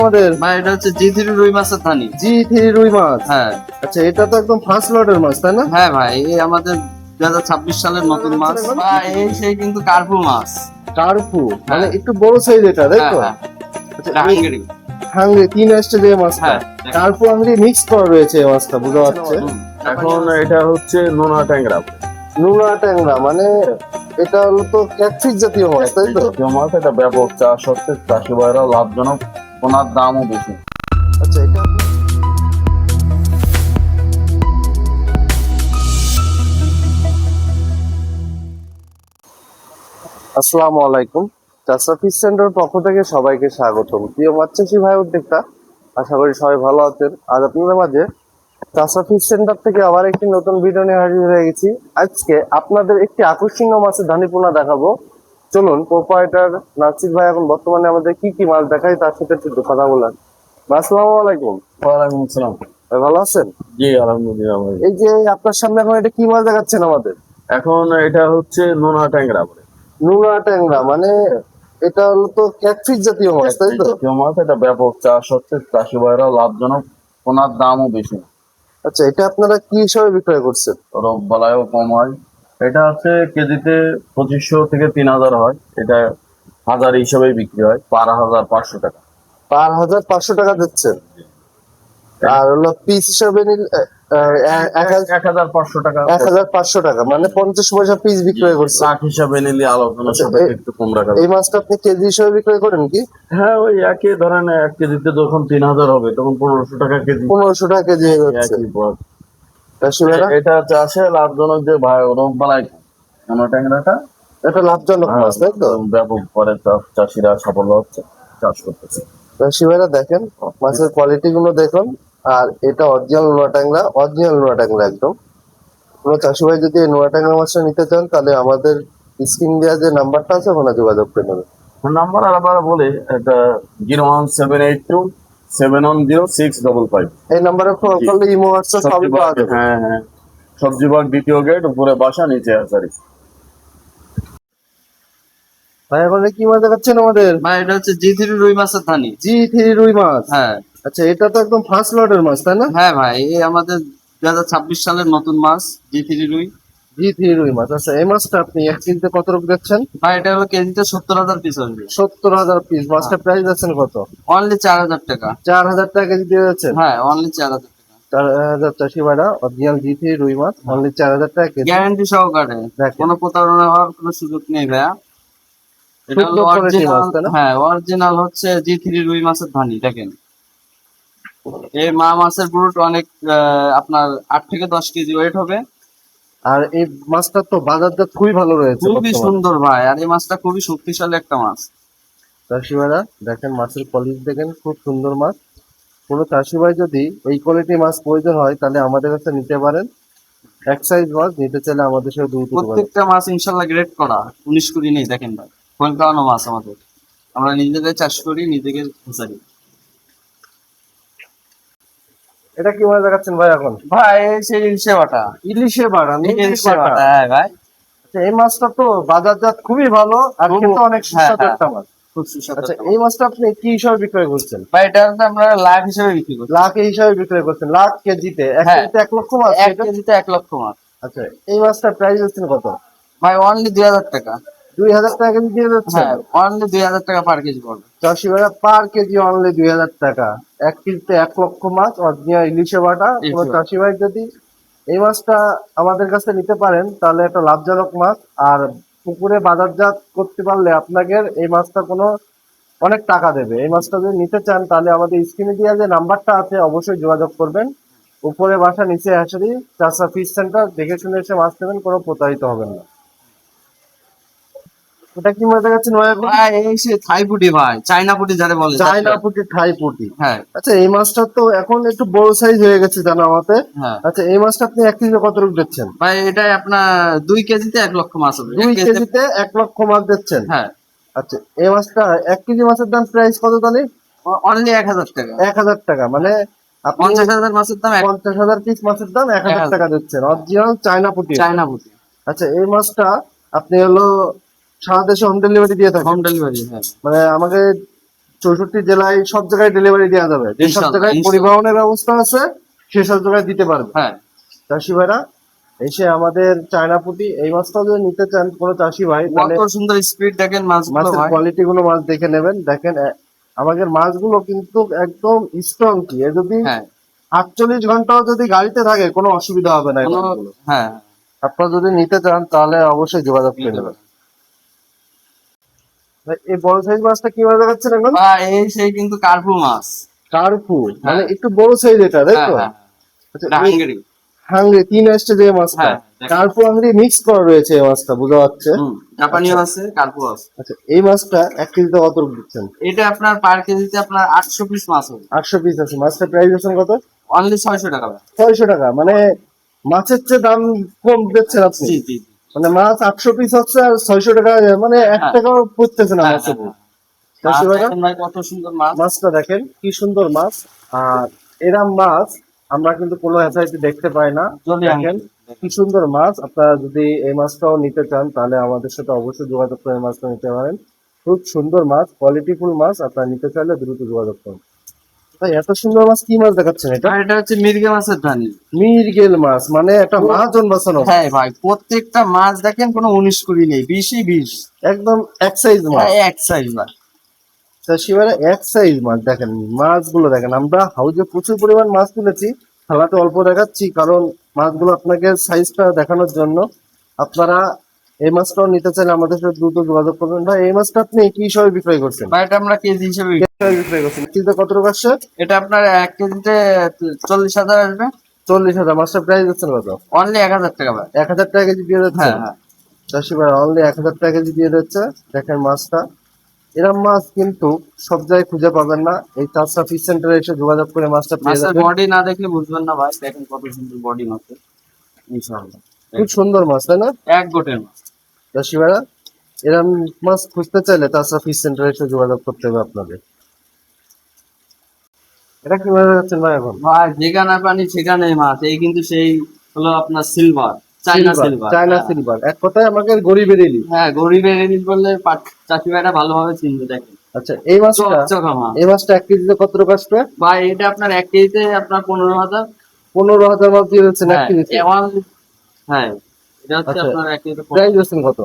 আমাদের ভাই এটা হচ্ছে জি3 রুই মাছের থানি। জি3 রুই মাছ। হ্যাঁ আচ্ছা, এটা তো একদম ফার্স্ট লটের মাছ, তাই না? হ্যাঁ ভাই, এই আমাদের 2026 সালের নতুন মাছ ভাই। এই সেই কিন্তু কার্পু মাছ। কার্পু মানে হ্যাঁ। একটু বড় সাইজ এটা, তাই হ্যাঁ তো? হ্যাঁ, আচ্ছা, এটা হাঙ্গেরি। হাঙ্গরি 3 স্টেজের মাছটা। হ্যাঁ। কার্পু হাঙ্গরি মিক্স করা রয়েছে এই মাছটা, বোঝা যাচ্ছে। এখন এটা হচ্ছে নোনা ট্যাংরা। নোনা ট্যাংরা মানে এটা হলো তো ক্যাটফিশ জাতীয় মাছ, তাই তো? জাতীয় মাছ, এটা ব্যাপক চাষ হচ্ছে, চাষি ভাইরা লাভজনক, ওনার দামও বেশি। আচ্ছা, এটা আসসালামু আলাইকুম। চাষা ফিশ সেন্টার পক্ষ থেকে সবাইকে স্বাগতম। প্রিয় মাছ চাষি ভাই উদ্যোক্তা, আশা করি সবাই ভালো আছেন। আজ আপনাদের মাঝে চাষা ফিশ সেন্টার থেকে আবার একটি নতুন ভিডিও নিয়ে হাজির হয়ে গেছি। আজকে আপনাদের একটি আকর্ষণীয় মাছের ধানিপোনা দেখাবো। চলুন, প্রোপাইটার নাসির ভাই এখন বর্তমানে আমাদের কি কি মাছ দেখায় তার সাথে একটু কথা বলেন। আসসালামু আলাইকুম। ওয়ালাইকুম আসসালাম। ভাই ভালো আছেন? জি আলহামদুলিল্লাহ ভাই। এই যে আপনার সামনে এখন এটা কি মাছ দেখাচ্ছেন আমাদের? এখন এটা হচ্ছে নোনা ট্যাংরা বলে। নোনা ট্যাংরা মানে এটা হলো তো ক্যাটফিশ জাতীয় মাছ, তাই তো? জাতীয় মাছ, এটা ব্যাপক চাষ হচ্ছে, চাষি ভাইরা লাভজনক, ওনার দামও বেশি। আচ্ছা, এটা আপনারা কি হিসাবে বিক্রয় করছেন? রোগ বালাইও কম হয়। এটা আছে কেজিতে 2500 থেকে 3000 হয়। এটা হাজার হিসাবে বিক্রি হয়, 1500 টাকা। 1500 টাকা দিচ্ছেন। আর হলো পিস হিসাবে নিলে 1500 টাকা। 1500 টাকা মানে 50 পয়সা পিস বিক্রয় করছেন। লাখ হিসাবে নিলে আলোচনা আচ্ছা, সাপেক্ষে একটু কম রাখা এই যাবে। মাছটা আপনি কেজি হিসাবে বিক্রয় করেন কি? হ্যাঁ, ওই একই ধরেন 1 কেজিতে যখন 3000 হবে তখন 1500 টাকা কেজি। 1500 টাকা কেজি হয়ে যাচ্ছে। একই পথ। চাষি ভাইরা, এটা চাষে লাভজনক যে ভাই রোগ বালাই কোনো ট্যাংরাটা এটা লাভজনক মাছ, তাই তো? ব্যাপক করে চাষিরা সাফল্য হচ্ছে, চাষ করতেছে। চাষি ভাইরা দেখেন, মাছের কোয়ালিটি গুলো দেখুন। আর এটা অরিজিনাল নোয়া ট্যাংরা, অরিজিনাল নোয়া ট্যাংরা একদম। কোনো চাষি ভাই যদি এই নোয়া ট্যাংরা মাছটা নিতে চান তাহলে আমাদের স্ক্রিন দেওয়া যে নাম্বারটা আছে ওখানে যোগাযোগ করে নেবেন। নাম্বার আবার বলে, এটা 01782 710 655। এই নাম্বারে ফোন করলে ইমো হোয়াটসঅ্যাপ সবই পাওয়া যাবে। হ্যাঁ হ্যাঁ, সবজি বাগ, দ্বিতীয় গেট, উপরে বাসা, নিচে আসারি। ভাই এখন কি মাছ দেখাচ্ছেন আমাদের? ভাই এটা হচ্ছে জি3 রুই মাছের থানি। জি3 রুই মাছ। হ্যাঁ আচ্ছা, এটা তো একদম ফার্স্ট লটের মাছ, তাই না? হ্যাঁ ভাই, এই আমাদের 2026 সালের নতুন মাছ জি3 রুই। জি3 রুই মাছ। আচ্ছা, এই মাছটা আপনি 1 কেজিতে কত রূপ দিচ্ছেন? ভাই এটা হলো কেজিতে 70,000 পিস আসবে। 70,000 পিস। মাছটা প্রাইস আছেন কত? অনলি 4,000 টাকা। 4,000 টাকা কেজি দিয়ে যাচ্ছেন। হ্যাঁ অনলি 4,000 টাকা, 4,000 চাষি ভাড়া অরিজিনাল জি3 রুই মাছ অনলি 4,000 টাকা কেজি। গ্যারান্টি সহকারে। দেখেন। কোনো প্রতারণা হওয়ার কোনো সুযোগ নেই ভাইয়া। এটা শুদ্ধ হলো quality মাছ, অরিজিনাল। তাই না? হ্যাঁ অরিজিনাল হচ্ছে জি3 রুই মাছের ধানি। দেখেন এই মা মাছের ব্রুট অনেক আপনার 8 থেকে 10 কেজি ওয়েট হবে। আর এই মাছটা তো বাজারজাত খুবই ভালো রয়েছে খুবই বর্তমানে। সুন্দর ভাই, আর এই মাছটা খুবই শক্তিশালী একটা মাছ। চাষি ভাইরা দেখেন, মাছের কোয়ালিটি দেখেন, খুব সুন্দর মাছ। কোনো চাষি ভাই যদি এই কোয়ালিটি মাছ প্রয়োজন হয় তাহলে আমাদের কাছে নিতে পারেন। এক সাইজ মাছ নিতে চাইলে আমাদের সাথে দ্রুত যোগাযোগ। প্রত্যেকটা মাছ ইনশাল্লাহ গ্রেড করা, 19 কুড়ি নেই। দেখেন ভাই, ফোন খাওয়ানো মাছ আমাদের, আমরা নিজেদের চাষ করি, নিজেদের ফিসারি। এটা কি মাছ দেখাচ্ছেন ভাই এখন? ভাই এই সেই ইলিশে বাটা। ইলিশে বাটা, ইলিশে বাটা, হ্যাঁ ভাই। আচ্ছা, এই মাছটা তো বাজারজাত খুবই ভালো আর খেতে অনেক সুস্বাদু হ্যাঁ, একটা মাছ। খুব সুস্বাদু আচ্ছা, একটা এই মাছ। মাছটা আপনি কি হিসাবে বিক্রয় করছেন? ভাই এটা হচ্ছে আমরা লাখ হিসেবে বিক্রি করি। লাখ হিসাবে বিক্রয় করছেন? লাখ কেজিতে? এক হ্যাঁ। কেজিতে 1 লক্ষ মাছ 1 এটা? কেজিতে 1 লক্ষ মাছ। আচ্ছা, এই মাছটার প্রাইস হচ্ছে কত? ভাই অনলি 2,000 টাকা। 2,000 টাকা কেজি দিয়ে যাচ্ছে। হ্যাঁ অনলি 2,000 টাকা পার কেজি পড়বে। চাষি ভাইরা পার কেজি অনলি 2,000 টাকা। 1 কেজিতে 1 লক্ষ মাছ অরিজিনাল ইলিশে বাটা। কোনো ইলিশে চাষি ভাই যদি এই মাছটা আমাদের কাছে নিতে পারেন তাহলে একটা লাভজনক মাছ। আর পুকুরে বাজারজাত করতে পারলে আপনাকে এই মাছটা কোনো অনেক টাকা দেবে। এই মাছটা যদি নিতে চান তাহলে আমাদের স্ক্রিনে দেওয়া যে নাম্বারটা আছে অবশ্যই যোগাযোগ করবেন। উপরে বাসা, নিচে হ্যাচারি, চাষা ফিশ সেন্টার। দেখে শুনে এসে মাছ নেবেন, কোনো প্রতারিত হবেন না। এটা কি মাছ দেখাচ্ছেন ভাই এখন? ভাই এই সে থাই পুটি ভাই, চাইনা পুটি যারে বলে। চায়না পুঁটি, থাই পুঁটি। হ্যাঁ আচ্ছা, এই মাছটা তো এখন একটু বড় সাইজ হয়ে গেছে জানা মতে। হ্যাঁ আচ্ছা, এই মাছটা আপনি 1 কেজিতে কত রূপ দিচ্ছেন? ভাই, এটাই আপনার 2 কেজিতে 1 লক্ষ মাছ হবে। 2 কেজিতে 1 লক্ষ মাছ দিচ্ছেন। হ্যাঁ আচ্ছা, এই মাছটা 1 কেজি মাছের দাম প্রাইস কত তাহলে? অনলি 1,000 টাকা। 1,000 টাকা মানে আপনি 50,000 মাছের দাম 50,000 পিস মাছের দাম 1,000 টাকা দিচ্ছেন অরিজিনাল চায়না পুঁটি। চাইনা পুটি। আচ্ছা, এই মাছটা আপনি হলো সারা দেশে হোম ডেলিভারি দিয়ে থাকেন? Home delivery. হ্যাঁ মানে আমাকে 64 জেলায় সব জায়গায় ডেলিভারি দেওয়া যাবে, যে সব ইনশাআল্লাহ, জায়গায় ইনশাআল্লাহ। পরিবহনের ব্যবস্থা আছে সেসব জায়গায় দিতে পারবে। হ্যাঁ চাষি ভাইরা এসে আমাদের চায়না পুঁটি এই মাছটা যদি নিতে চান কোনো চাষি ভাই, তাহলে কত সুন্দর স্পিড দেখেন মাছগুলো মাছের ভাই। কোয়ালিটি গুলো মাছ দেখে নেবেন। দেখেন আমাদের মাছগুলো কিন্তু একদম স্ট্রং, কি এ যদি হ্যাঁ 48 ঘন্টাও যদি গাড়িতে থাকে কোনো অসুবিধা হবে না এই কোনো মাছগুলো। হ্যাঁ আপনারা যদি নিতে চান তাহলে অবশ্যই যোগাযোগ করে নিতে নেবেন। পারেন। ভাই, এই বড় সাইজ মাছটা কি মাছ দেখাচ্ছেন এখন? বা এই সেই কিন্তু কার্পু মাছ। কার্পু, মানে হ্যাঁ। একটু বড় সাইজ এটা, তাই হ্যাঁ তো? হ্যাঁ আচ্ছা, এটা হাঙ্গেরি। হাঙ্গরি 3 আসছে যে মাছটা, হ্যাঁ দেখেন। কার্পু হাঙ্গরি মিক্স করা রয়েছে এই মাছটা, বোঝা যাচ্ছে। জাপানিও আছে কার্পু আছে। আচ্ছা, এই মাছটা 1 কেজিতে কত দিচ্ছেন? এটা আপনার পার কেজিতে আপনার 800 পিস মাছ হবে। 800 পিস আছে, মাছটা প্রাইস আছে কত? অনলি 600 টাকা ভাই। 600 টাকা, মানে মাছের চেয়ে দাম কম দিচ্ছেন আপনি। জি জি জি। মানে মাছ 800 পিস হচ্ছে আর 600 টাকা, মানে 1 হ্যাঁ। টাকাও পড়তেছে না হ্যাঁ, মাছের। হ্যাঁ, হ্যাঁ। চাষি মাছ ভাইরা, দেখেন ভাই কত সুন্দর মাছ। মাছটা দেখেন কি সুন্দর মাছ। আর এরম মাছ আমরা কিন্তু কোনো এসআইতে দেখতে পাই না। জলি দেখেন হাঙ্গেরি। কি সুন্দর মাছ। আপনারা যদি এই মাছটাও নিতে চান তাহলে আমাদের সাথে অবশ্যই যোগাযোগ করে এই মাছটা নিতে পারেন। খুব সুন্দর মাছ, কোয়ালিটিফুল মাছ। আপনারা নিতে চাইলে দ্রুত যোগাযোগ করুন। ভাই, এত সুন্দর মাছ কি মাছ দেখাচ্ছেন এটা? আর এটা হচ্ছে মির্গে মাছের ধানি। মিরগেল মাছ, মানে একটা মহাজন বাঁচানো। হ্যাঁ ভাই প্রত্যেকটা মাছ দেখেন কোনো 19-20 নেই, 20ই 20। একদম এক সাইজ মাছ। হ্যাঁ এক সাইজ ভাই। চাষি ভাইরা এক সাইজ মাছ দেখেন, মাছগুলো দেখেন। আমরা হাউজে প্রচুর পরিমাণ মাছ তুলেছি, খেলাতে অল্প দেখাচ্ছি কারণ মাছগুলো আপনাকে সাইজটা দেখানোর জন্য। আপনারা এই মাছটাও নিতে চাইলে আমাদের সাথে দ্রুত যোগাযোগ করবেন। ভাই, এই মাছটা আপনি কি হিসাবে বিক্রয় করছেন? ভাই এটা আমরা কেজি হিসেবে কি হিসাবে বিক্রয় করছেন? কেজিতে কত টাকা আসছে? এটা আপনার 1 কেজিতে 40,000 আসবে। 40,000। মাছটার প্রাইস দিচ্ছেন কত? অনলি 1,000 টাকা ভাই। 1,000 টাকা কেজি দিয়ে দিচ্ছে। হ্যাঁ হ্যাঁ। চাষি ভাই অনলি 1,000 টাকা কেজি দিয়ে দিচ্ছে। দেখেন মাছটা, এরম মাছ কিন্তু সব জায়গায় খুঁজে পাবেন না। এই চাষা ফিশ সেন্টারে এসে যোগাযোগ করে মাছটা পেয়ে মাছের যাবেন। বডি না দেখলে বুঝবেন না ভাই, দেখেন কত সুন্দর বডি মাছের। ইনশাআল্লাহ খুব সুন্দর মাছ, তাই না? এক গোটের মাছ। চাষি ভাইরা এরম মাছ খুঁজতে চাইলে চাষা ফিশ সেন্টারে এসে যোগাযোগ করতে হবে আপনাদের। এটা কি মাছ দেখাচ্ছেন ভাই এখন? ভাই যেখানে পানি সেখানে মাছ। এই কিন্তু সেই হলো আপনার সিলভার, চাইনা সিলভার। চায়না সিলভার, এক কথায় আমাকে গরিবের ইলিশ। হ্যাঁ গরিবের ইলিশ বললে চাষি ভাইরা ভালোভাবে চিনবে। দেখেন আচ্ছা, এই মাছটা, চকচকা মাছ। এই মাছটা 1 কেজিতে কত টাকা আসবে? ভাই এটা আপনার 1 কেজিতে আপনার 15,000। 15,000 মাছ দিয়ে দিচ্ছেন 1 হ্যাঁ কেজিতে। হ্যাঁ এটা হচ্ছে আচ্ছা, আপনার 1 কেজিতে প্রাইস দিচ্ছেন কত?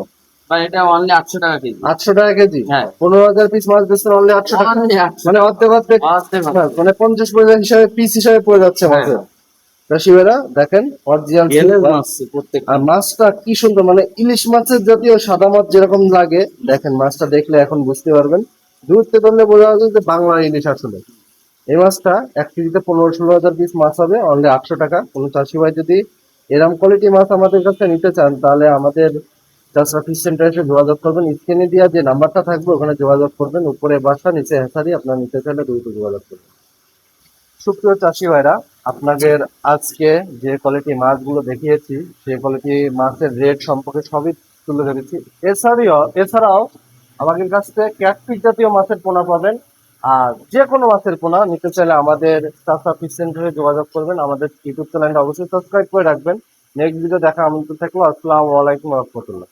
ভাই এটা অনলি 800 টাকা কেজি। 800 টাকা কেজি। হ্যাঁ 15,000 পিস মাছ দিচ্ছেন অনলি 800 টাকা। Only 800 মানে অর্ধেক অর্ধেক অর্ধেক মাছ, মানে 50 পয়সা হিসাবে, পিস হিসাবে পড়ে যাচ্ছে হ্যাঁ। মাছের। চাষি ভাইরা দেখেন অরিজিনাল এলের মাছ প্রত্যেক। আর মাছটা কি সুন্দর, মানে ইলিশ মাছের জাতীয় সাদা মাছ যেরকম লাগে, দেখেন মাছটা দেখলে এখন বুঝতে পারবেন। দূর থেকে ধরলে বোঝা যাচ্ছে যে বাংলার ইলিশ আসলে। এই মাছটা 1 কেজিতে 15-16 হাজার পিস মাছ হবে অনলি 800 টাকা। কোনো চাষি ভাই যদি এরম কোয়ালিটি মাছ আমাদের কাছে নিতে চান তাহলে আমাদের চাষরা ফিশ সেন্টারে এসে যোগাযোগ করবেন। স্ক্রিনে দেওয়া যে নাম্বারটা থাকবে ওখানে যোগাযোগ করবেন। উপরে বাসা, নিচে হ্যাচারি। আপনার নিতে চাইলে দ্রুত যোগাযোগ করবেন। সুপ্রিয় চাষি ভাইরা, আপনাদের আজকে যে কোয়ালিটি মাছগুলো দেখিয়েছি সেই কোয়ালিটি মাছের রেট সম্পর্কে সবই তুলে ধরেছি। এছাড়াও আমাদের কাছ থেকে ক্যাটফিশ জাতীয় মাছের পোনা পাবেন। আর যে কোনো মাছের পোনা নিতে চাইলে আমাদের চাষা ফিশ সেন্টারে যোগাযোগ করবেন। আমাদের ইউটিউব চ্যানেলটা অবশ্যই সাবস্ক্রাইব করে রাখবেন। নেক্সট ভিডিও দেখা আমন্ত্রণ থাকলো। আসসালামু আলাইকুম রহমতুল্লাহ।